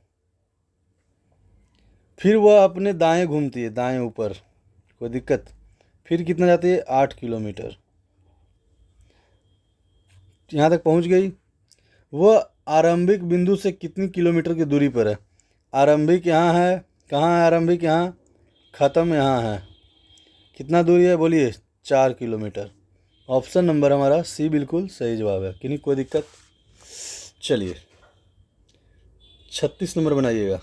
फिर वह अपने दाएं घूमती है, दाएं ऊपर। कोई दिक्कत? फिर कितना जाती है? 8 किलोमीटर। यहाँ तक पहुँच गई। वह आरंभिक बिंदु से कितनी किलोमीटर की दूरी पर है? आरंभिक यहाँ है। कहाँ है आरंभिक? यहाँ। ख़त्म यहाँ है। कितना दूरी है? बोलिए 4 किलोमीटर। ऑप्शन नंबर हमारा सी बिल्कुल सही जवाब है। कि नहीं? कोई दिक्कत? चलिए 36 नंबर बनाइएगा।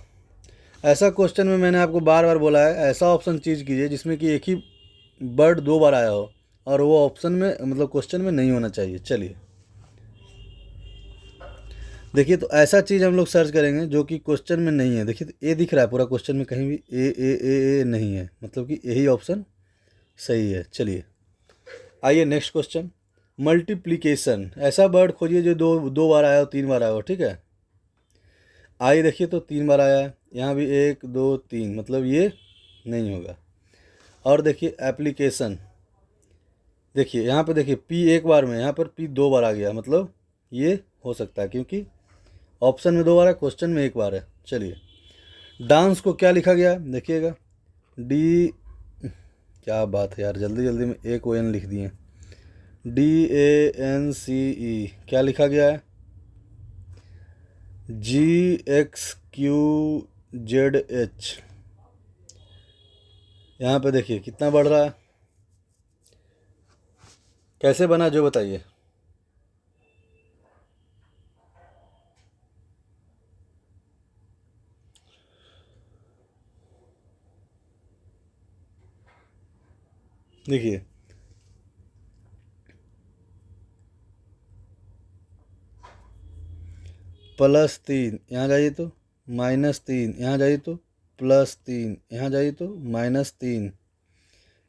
ऐसा क्वेश्चन में मैंने आपको बार बार बोला है, ऐसा ऑप्शन चीज कीजिए जिसमें कि एक ही वर्ड 2 बार आया हो और वो ऑप्शन में, मतलब क्वेश्चन में नहीं होना चाहिए। चलिए देखिए, तो ऐसा चीज़ हम लोग सर्च करेंगे जो कि क्वेश्चन में नहीं है। देखिए तो ए दिख रहा है पूरा क्वेश्चन में, कहीं भी ए नहीं है, मतलब कि यही ऑप्शन सही है। चलिए आइए नेक्स्ट क्वेश्चन। मल्टीप्लिकेशन, ऐसा वर्ड खोजिए जो दो बार आया हो, 3 बार आया हो, ठीक है। आइए देखिए, तो 3 बार आया है, यहाँ भी 1 2 3, मतलब ये नहीं होगा। और देखिए एप्लीकेशन, देखिए यहाँ पे देखिए पी 1 बार में, यहाँ पर पी 2 बार आ गया, मतलब ये हो सकता है क्योंकि ऑप्शन में 2 बार है, क्वेश्चन में 1 बार है। चलिए डांस को क्या लिखा गया है? देखिएगा डी, क्या बात है यार, जल्दी जल्दी में एक ओ एन लिख दिए। DANCE क्या लिखा गया है? GXQZH। यहाँ पे देखिए कितना बढ़ रहा है, कैसे बना जो बताइए। देखिए +3, यहाँ जाइए तो -3, यहाँ जाइए तो +3, यहाँ जाइए तो -3,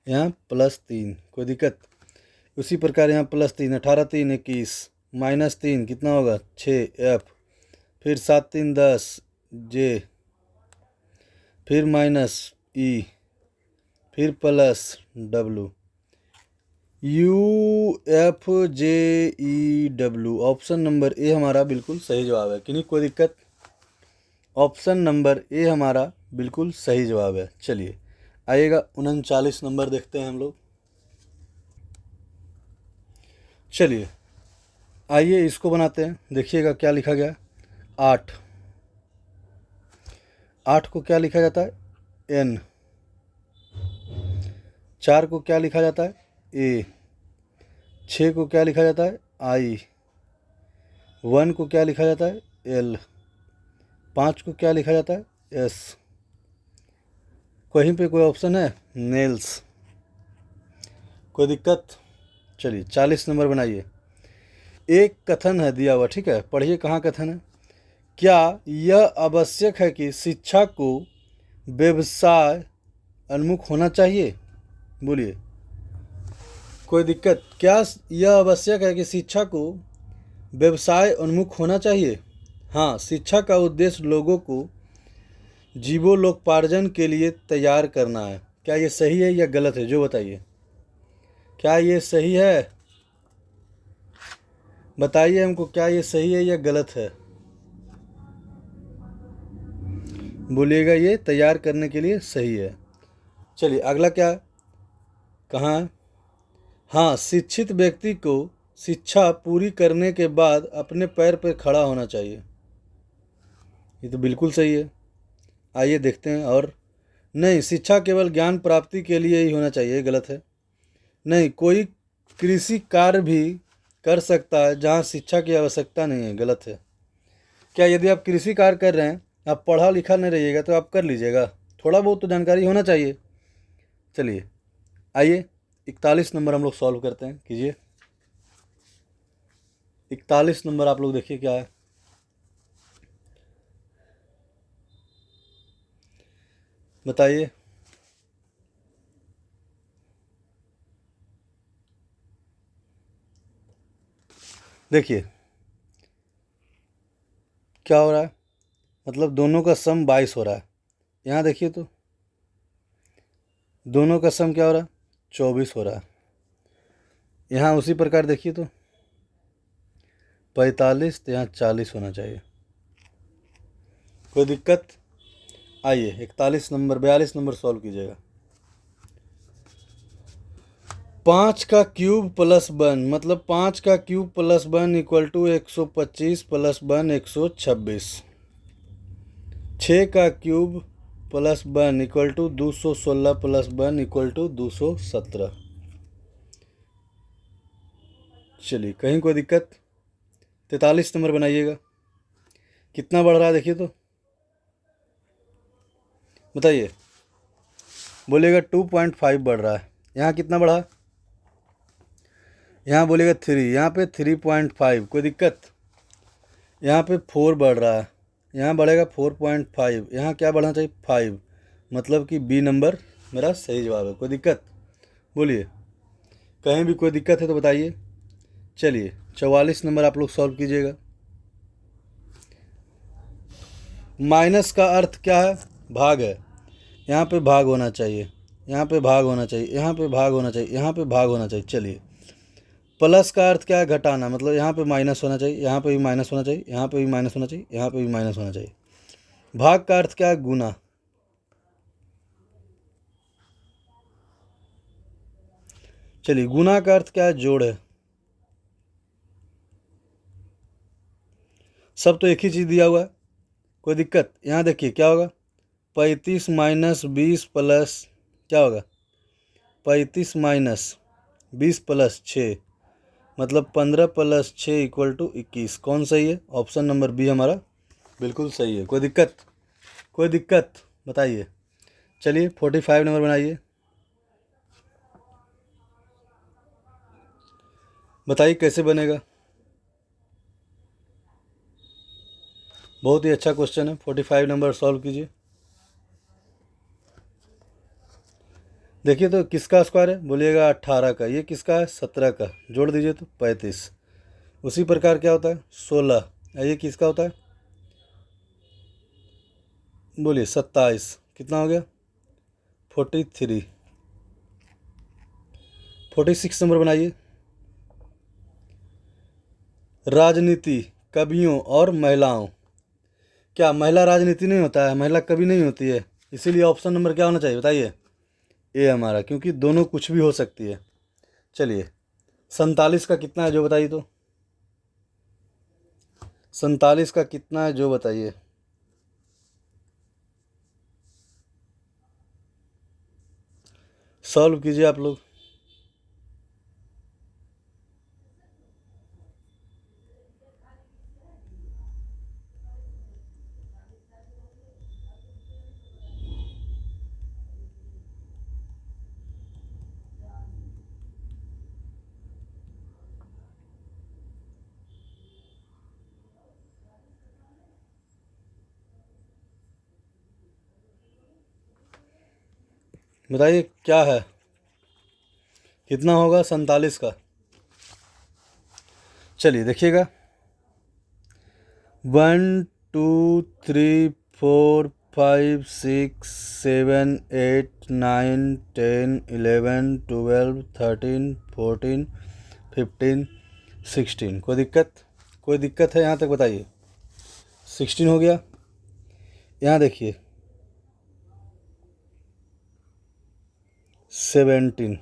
यहाँ +3। कोई दिक्कत? उसी प्रकार यहाँ +3, 18 3 21, -3 कितना होगा? 6 F, फिर 7 3 10 J, फिर -E, फिर +W, UFJEW। Option number A हमारा बिल्कुल सही जवाब है। कि नहीं? कोई दिक्कत? ऑप्शन नंबर ए हमारा बिल्कुल सही जवाब है। चलिए आइएगा 39 नंबर देखते हैं हम लोग। चलिए आइए इसको बनाते हैं। देखिएगा क्या लिखा गया। 8 को क्या लिखा जाता है? N। 4 को क्या लिखा जाता है? A। 6 को क्या लिखा जाता है? I। 1 को क्या लिखा जाता है? L। 5 को क्या लिखा जाता है? S। कहीं पे कोई ऑप्शन है? नेल्स। कोई दिक्कत? चलिए 40 नंबर बनाइए। एक कथन है दिया हुआ, ठीक है, पढ़िए कहाँ कथन है। क्या यह आवश्यक है कि शिक्षा को व्यवसाय उन्मुख होना चाहिए? बोलिए कोई दिक्कत? क्या यह आवश्यक है कि शिक्षा को व्यवसाय उन्मुख होना चाहिए? हाँ, शिक्षा का उद्देश्य लोगों को जीवोलोकपार्जन के लिए तैयार करना है। क्या ये सही है या गलत है? जो बताइए, क्या ये सही है? बताइए हमको, क्या ये सही है या गलत है? बोलिएगा ये तैयार करने के लिए सही है। चलिए अगला क्या, कहाँ है? हाँ, शिक्षित व्यक्ति को शिक्षा पूरी करने के बाद अपने पैर पर खड़ा होना चाहिए। ये तो बिल्कुल सही है। आइए देखते हैं और नहीं, शिक्षा केवल ज्ञान प्राप्ति के लिए ही होना चाहिए, गलत है। नहीं, कोई कृषि कार्य भी कर सकता है जहाँ शिक्षा की आवश्यकता नहीं है, गलत है। क्या यदि आप कृषि कार्य कर रहे हैं, आप पढ़ा लिखा नहीं रहिएगा तो आप कर लीजिएगा? थोड़ा बहुत तो जानकारी होना चाहिए। चलिए आइए 41 नंबर हम लोग सॉल्व करते हैं, कीजिए। 41 नंबर आप लोग देखिए क्या है। बताइए। देखिए क्या हो रहा है, मतलब दोनों का सम 22 हो रहा है। यहाँ देखिए तो दोनों का सम क्या हो रहा है, 24 हो रहा है। यहाँ उसी प्रकार देखिए तो 45, तो यहाँ 40 होना चाहिए। कोई दिक्कत? आइए 42 नंबर सॉल्व कीजिएगा। 5 का क्यूब प्लस 1, मतलब 5 का cube plus 1 equal to 125 plus 1 126। 6 का cube plus 1 equal to 216 plus 1 equal to 217। चलिए, कहीं कोई दिक्कत? 43 नंबर बनाइएगा। कितना बढ़ रहा है देखिए तो, बताइए। बोलिएगा 2.5 बढ़ रहा है। यहाँ कितना बढ़ा? यहाँ बोलिएगा 3, यहाँ पे 3.5। कोई दिक्कत? यहाँ पे 4 बढ़ रहा है, यहाँ बढ़ेगा 4.5। यहाँ क्या बढ़ना चाहिए? 5, मतलब कि बी नंबर मेरा सही जवाब है। कोई दिक्कत? बोलिए, कहीं भी कोई दिक्कत है तो बताइए। चलिए 44 नंबर आप लोग सॉल्व कीजिएगा। माइनस का अर्थ क्या है? भाग है। यहाँ पे भाग होना चाहिए, यहाँ पे भाग होना चाहिए, यहाँ पे भाग होना चाहिए, यहाँ पे भाग होना चाहिए। चलिए, प्लस का अर्थ क्या है? घटाना, मतलब यहाँ पे माइनस होना चाहिए, यहाँ पे भी माइनस होना चाहिए, यहाँ पे भी माइनस होना चाहिए, यहाँ पे भी माइनस होना चाहिए। भाग का अर्थ क्या है? गुना। चलिए, गुना का अर्थ क्या है? जोड़ है। सब तो एक ही चीज़ दिया हुआ है, कोई दिक्कत? यहाँ देखिए क्या होगा, 35 माइनस 20 प्लस क्या होगा, 35 माइनस 20 प्लस 6, मतलब 15 प्लस 6 इक्वल टू 21। कौन सही है? ऑप्शन नंबर बी हमारा बिल्कुल सही है। कोई दिक्कत? कोई दिक्कत बताइए। चलिए 45 नंबर बनाइए। बताइए कैसे बनेगा। बहुत ही अच्छा क्वेश्चन है। 45 नंबर सॉल्व कीजिए। देखिए तो किसका स्क्वायर है? बोलिएगा 18 का। ये किसका है? 17 का। जोड़ दीजिए तो 35। उसी प्रकार क्या होता है? 16। ये किसका होता है? बोलिए 27। कितना हो गया? 43। 46 नंबर बनाइए। राजनीति, कवियों और महिलाओं। क्या महिला राजनीति नहीं होता है? महिला कवि नहीं होती है? इसीलिए ऑप्शन नंबर क्या होना चाहिए बताइए? ए हमारा, क्योंकि दोनों कुछ भी हो सकती है। चलिए 47 का कितना है जो बताइए तो, 47 का कितना है जो बताइए। सॉल्व कीजिए आप लोग। बताइए क्या है, कितना होगा 47 का? चलिए देखिएगा, 1 2 3 4 5 6 7 8 9 10 11 12 13 14 15 16। कोई दिक्कत? कोई दिक्कत है यहाँ तक बताइए। 16 हो गया। यहाँ देखिए 17,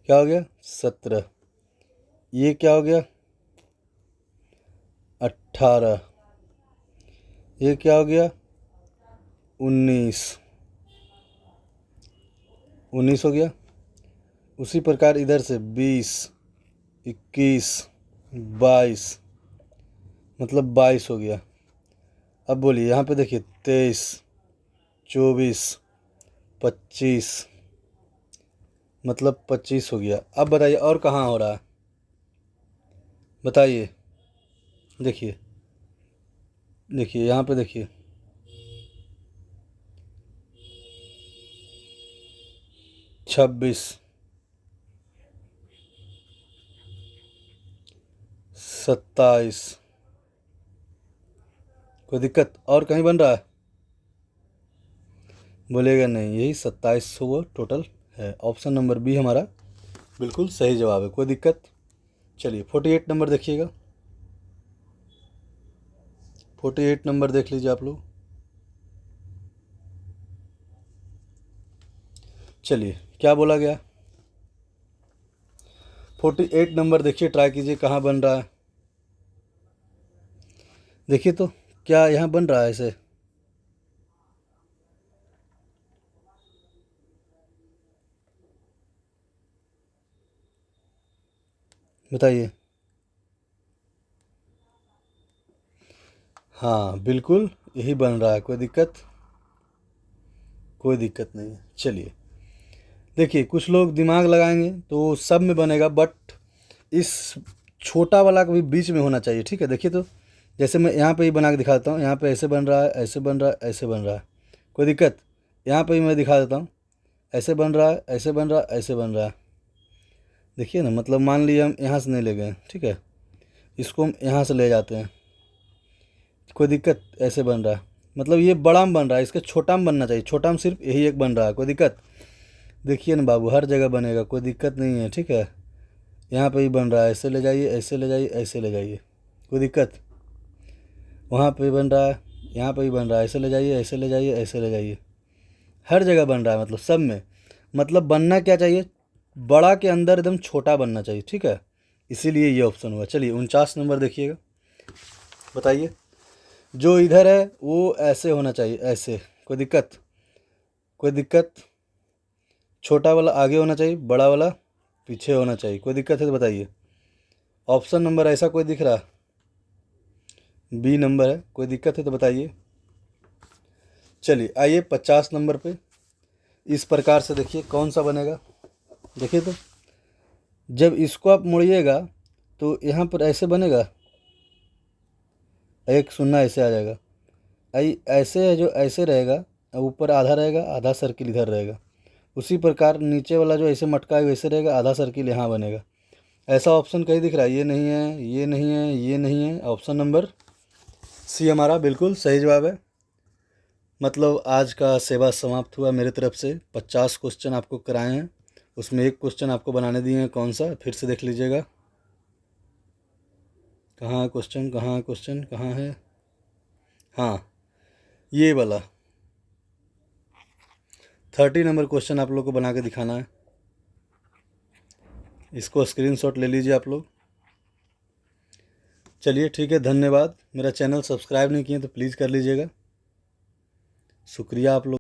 क्या हो गया? 17। ये क्या हो गया? 18। ये क्या हो गया? 19 19 हो गया। उसी प्रकार इधर से 20 21 22 मतलब 22 हो गया। अब बोलिए यहाँ पे देखिए 23 24 25 मतलब 25 हो गया। अब बताइए और कहाँ हो रहा है, बताइए। देखिए देखिए यहाँ पे देखिए 26 27 कोई दिक्कत और कहीं बन रहा है, बोलेगा नहीं, यही 27 वो टोटल है। ऑप्शन नंबर बी हमारा बिल्कुल सही जवाब है, कोई दिक्कत। चलिए 48 नंबर देखिएगा, 48 नंबर देख लीजिए आप लोग। चलिए क्या बोला गया, 48 नंबर देखिए, ट्राई कीजिए कहाँ बन रहा है। देखिए तो क्या यहाँ बन रहा है ऐसे, बताइए। हाँ बिल्कुल यही बन रहा है, कोई दिक्कत, कोई दिक्कत नहीं है। चलिए देखिए कुछ लोग दिमाग लगाएंगे तो सब में बनेगा, बट इस छोटा वाला कभी बीच में होना चाहिए, ठीक है। देखिए तो जैसे मैं यहाँ पे ही बना के दिखा देता हूँ, यहाँ पे ऐसे बन रहा है, ऐसे बन रहा है, ऐसे बन रहा है, कोई दिक्कत। यहाँ पे ही मैं दिखा देता हूँ, ऐसे बन रहा है, ऐसे बन रहा है, ऐसे बन रहा है। देखिए ना, मतलब मान लीजिए हम यहाँ से नहीं ले गए, ठीक है, इसको हम यहाँ से ले जाते हैं, कोई दिक्कत। ऐसे बन रहा है, मतलब ये बड़ा में बन रहा है, इसका छोटा में बनना चाहिए, छोटा में सिर्फ यही एक बन रहा है, कोई दिक्कत। देखिए ना बाबू, हर जगह बनेगा, कोई दिक्कत नहीं है, ठीक है। यहाँ पे ही बन रहा है, ऐसे ले जाइए, ऐसे ले जाइए, ऐसे ले जाइए, कोई दिक्कत। वहाँ पे भी बन रहा है, यहाँ पे भी बन रहा है, ऐसे ले जाइए, ऐसे ले जाइए, ऐसे ले जाइए, हर जगह बन रहा है, मतलब सब में। मतलब बनना क्या चाहिए, बड़ा के अंदर एकदम छोटा बनना चाहिए, ठीक है, इसीलिए ये ऑप्शन हुआ। चलिए 49 नंबर देखिएगा, बताइए। जो इधर है वो ऐसे होना चाहिए, ऐसे, कोई दिक्कत, कोई दिक्कत। छोटा वाला आगे होना चाहिए, बड़ा वाला पीछे होना चाहिए, कोई दिक्कत है तो बताइए। ऑप्शन नंबर ऐसा कोई दिख रहा, बी नंबर है, कोई दिक्कत है तो बताइए। चलिए आइए 50 नंबर पे, इस प्रकार से देखिए कौन सा बनेगा। देखिए तो जब इसको आप मुड़िएगा तो यहाँ पर ऐसे बनेगा, एक सुनना ऐसे आ जाएगा, आई ऐसे है जो ऐसे रहेगा, ऊपर आधा रहेगा, आधा सर्किल इधर रहेगा। उसी प्रकार नीचे वाला जो ऐसे मटका है वैसे रहेगा, आधा सर्किल यहाँ बनेगा। ऐसा ऑप्शन कहीं दिख रहा है, ये नहीं है, ये नहीं है, ये नहीं है। ऑप्शन नंबर सी हमारा बिल्कुल सही जवाब है। मतलब आज का सेवा समाप्त हुआ मेरे तरफ से। 50 क्वेश्चन आपको कराए हैं, उसमें एक क्वेश्चन आपको बनाने दिए हैं, कौन सा फिर से देख लीजिएगा। कहाँ है क्वेश्चन, कहाँ है क्वेश्चन, कहाँ है, हाँ ये वाला 30 नंबर क्वेश्चन आप लोग को बना के दिखाना है। इसको स्क्रीनशॉट ले लीजिए आप लोग। चलिए ठीक है, धन्यवाद। मेरा चैनल सब्सक्राइब नहीं किए तो प्लीज़ कर लीजिएगा। शुक्रिया आप लोग।